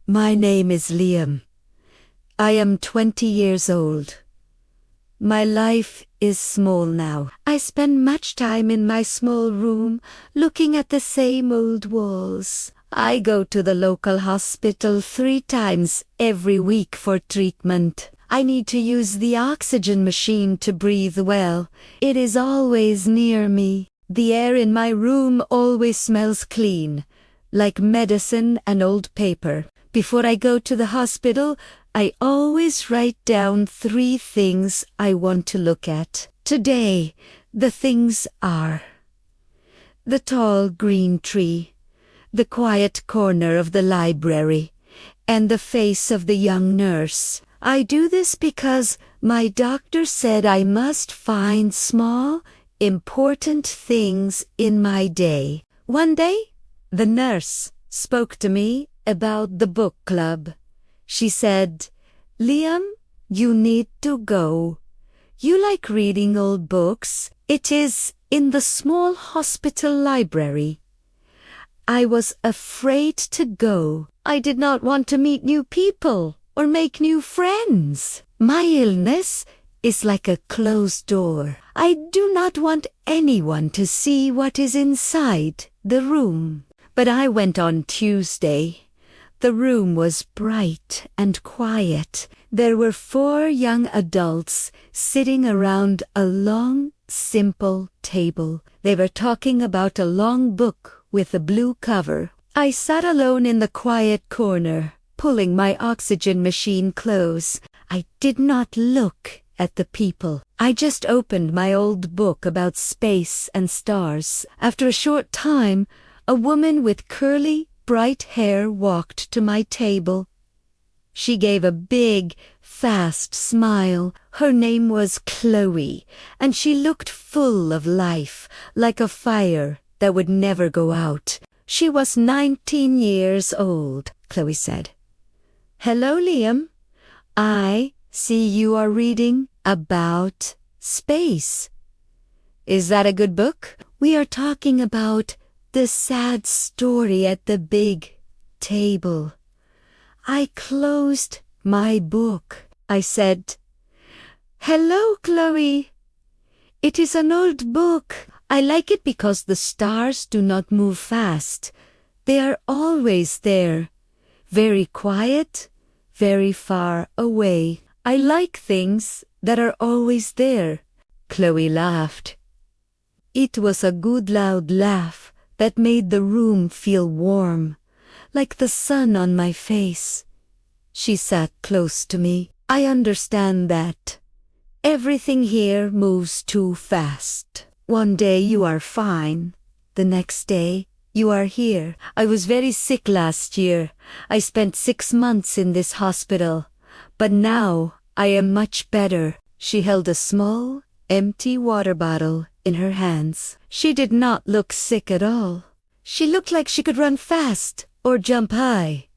My name is Liam. I am 20 years old. My life is small now. I spend much time in my small room looking at the same old walls. I go to the local hospital 3 times every week for treatment. I need to use the oxygen machine to breathe well. It is always near me. The air in my room always smells clean, like medicine and old paper. Before I go to the hospital, I always write down 3 things I want to look at. Today, the things are the tall green tree, the quiet corner of the library, and the face of the young nurse. I do this because my doctor said I must find small, important things in my day. One day, the nurse spoke to me about the book club. She said, "Liam, you need to go. You like reading old books. It is in the small hospital library." I was afraid to go. I did not want to meet new people or make new friends. My illness is like a closed door. I do not want anyone to see what is inside the room. But I went on Tuesday. The room was bright and quiet. There were 4 young adults sitting around a long, simple table. They were talking about a long book with a blue cover. I sat alone in the quiet corner, pulling my oxygen machine close. I did not look at the people. I just opened my old book about space and stars. After a short time, a woman with curly, bright hair walked to my table. She gave a big, fast smile. Her name was Chloe, and she looked full of life, like a fire that would never go out. She was 19 years old, Chloe said. "Hello, Liam. I see you are reading about space. Is that a good book?" "We are talking about the sad story at the big table." I closed my book. I said, "Hello, Chloe. It is an old book. I like it because the stars do not move fast. They are always there, very quiet, very far away. I like things that are always there." Chloe laughed. It was a good loud laugh that made the room feel warm, like the sun on my face. She sat close to me. "I understand that. Everything here moves too fast. One day you are fine. The next day you are here. I was very sick last year. I spent 6 months in this hospital. But now I am much better." She held a small, empty water bottle in her hands. She did not look sick at all. She looked like she could run fast or jump high.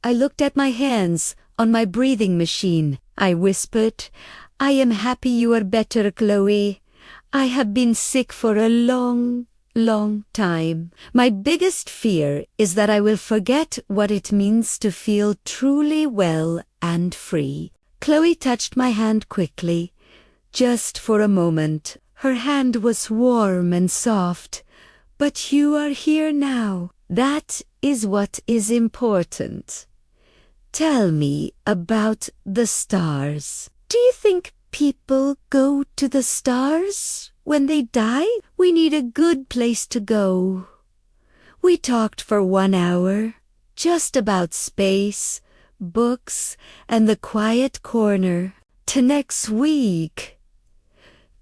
I looked at my hands on my breathing machine. I whispered, "I am happy you are better, Chloe. I have been sick for a long, long time. My biggest fear is that I will forget what it means to feel truly well and free." Chloe touched my hand quickly, just for a moment. Her hand was warm and soft. "But you are here now. That is what is important. Tell me about the stars. Do you think people go to the stars when they die? We need a good place to go." We talked for 1 hour, just about space, books, and the quiet corner. To next week.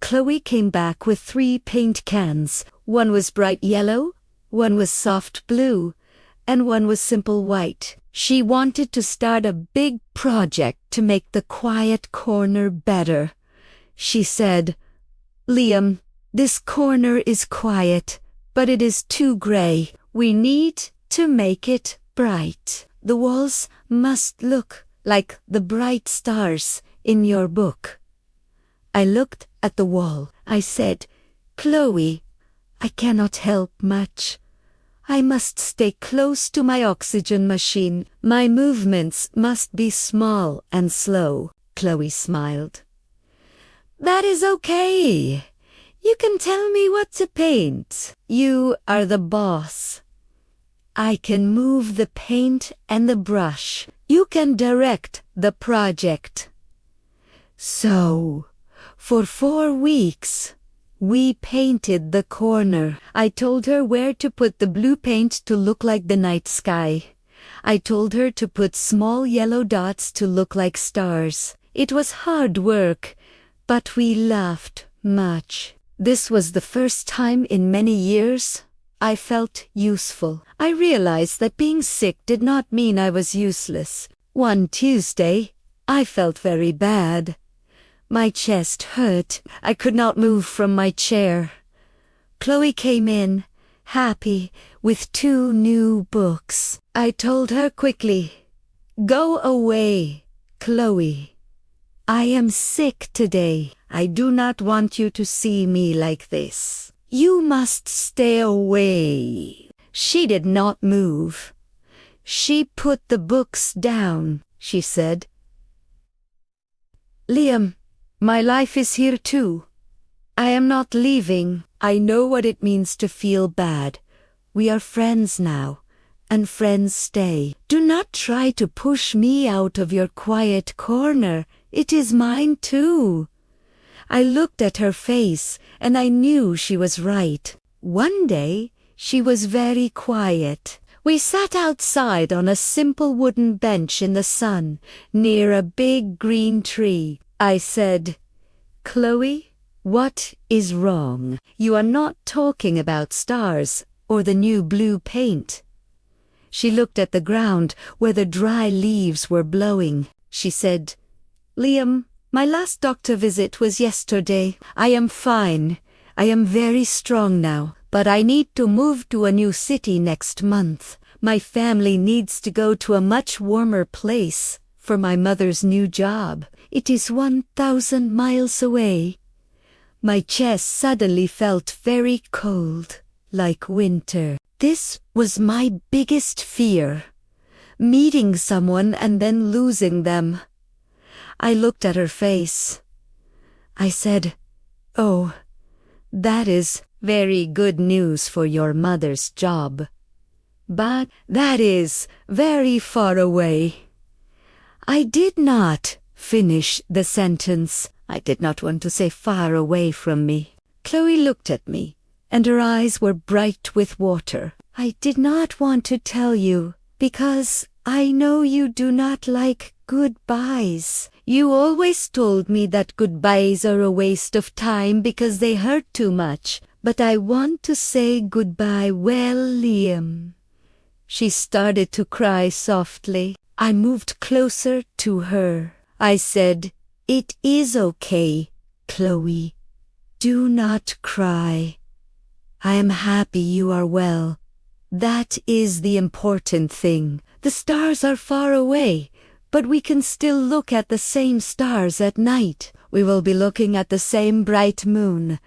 Chloe came back with 3 paint cans. One was bright yellow, one was soft blue, and one was simple white. She wanted to start a big project to make the quiet corner better. She said, "Liam, this corner is quiet, but it is too gray. We need to make it bright. The walls must look like the bright stars in your book." I looked at the wall. I said, "Chloe, I cannot help much. I must stay close to my oxygen machine. My movements must be small and slow. Chloe smiled. That is okay. You can tell me what to paint. You are the boss. I can move the paint and the brush. You can direct the project. So, for 4 weeks, we painted the corner. I told her where to put the blue paint to look like the night sky. I told her to put small yellow dots to look like stars. It was hard work, but we laughed much. This was the first time in many years I felt useful. I realized that being sick did not mean I was useless. One Tuesday, I felt very bad. My chest hurt. I could not move from my chair. Chloe came in, happy, with 2 new books. I told her quickly, "Go away, Chloe. I am sick today. I do not want you to see me like this. You must stay away." She did not move. She put the books down. She said, "Liam, my life is here too. I am not leaving. I know what it means to feel bad. We are friends now, and friends stay. Do not try to push me out of your quiet corner. It is mine too." I looked at her face, and I knew she was right. One day, she was very quiet. We sat outside on a simple wooden bench in the sun, near a big green tree. I said, "Chloe, what is wrong? You are not talking about stars or the new blue paint." She looked at the ground where the dry leaves were blowing. She said, "Liam, my last doctor visit was yesterday. I am fine. I am very strong now, but I need to move to a new city next month. My family needs to go to a much warmer place for my mother's new job. It is 1,000 miles away." My chest suddenly felt very cold, like winter. This was my biggest fear, meeting someone and then losing them. I looked at her face. I said, "Oh, that is very good news for your mother's job. But that is very far away." I did not finish the sentence. I did not want to say far away from me. Chloe looked at me, and her eyes were bright with water. "I did not want to tell you, because I know you do not like goodbyes. You always told me that goodbyes are a waste of time because they hurt too much. But I want to say goodbye well, Liam." She started to cry softly. I moved closer to her. I said, "It is okay, Chloe. Do not cry. I am happy you are well. That is the important thing. The stars are far away, but we can still look at the same stars at night. We will be looking at the same bright moon,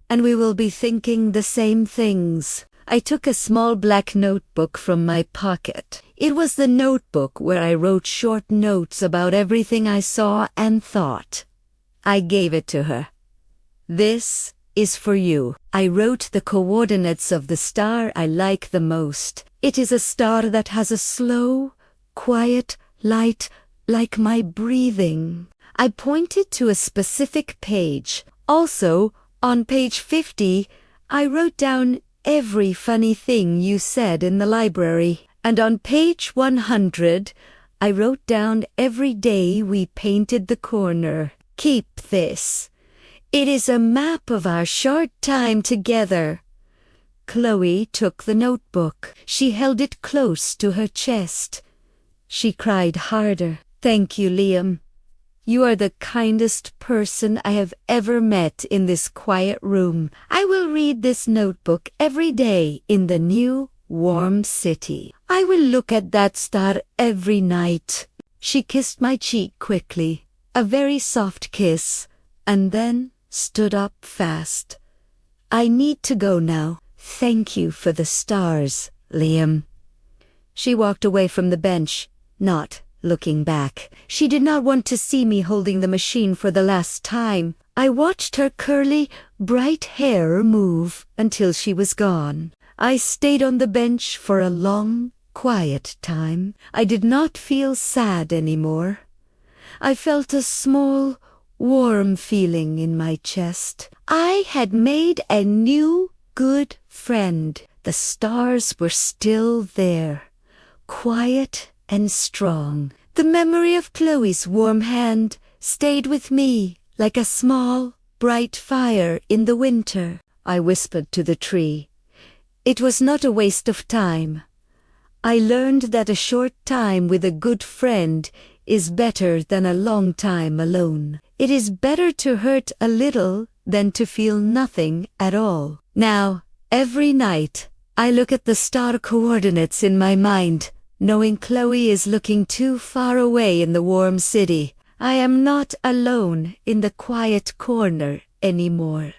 and we will be thinking the same things." I took a small black notebook from my pocket. It was the notebook where I wrote short notes about everything I saw and thought. I gave it to her. "This is for you." I wrote the coordinates of the star I like the most. It is a star that has a slow, quiet light like my breathing. I pointed to a specific page. Also, on page 50, I wrote down every funny thing you said in the library. And on page 100, I wrote down every day we painted the corner. Keep this. It is a map of our short time together. Chloe took the notebook. She held it close to her chest. She cried harder. "Thank you, Liam. You are the kindest person I have ever met in this quiet room. I will read this notebook every day in the new, warm city. I will look at that star every night." She kissed my cheek quickly, a very soft kiss, and then stood up fast. "I need to go now. Thank you for the stars, Liam. She walked away from the bench, not looking back. She did not want to see me holding the machine for the last time. I watched her curly, bright hair move until she was gone. I stayed on the bench for a long, quiet time. I did not feel sad anymore. I felt a small, warm feeling in my chest. I had made a new, good friend. The stars were still there, quiet and strong. The memory of Chloe's warm hand stayed with me like a small, bright fire in the winter. I whispered to the tree. It was not a waste of time. I learned that a short time with a good friend is better than a long time alone. It is better to hurt a little than to feel nothing at all. Now, every night, I look at the star coordinates in my mind, knowing Chloe is looking too far away in the warm city. I am not alone in the quiet corner anymore.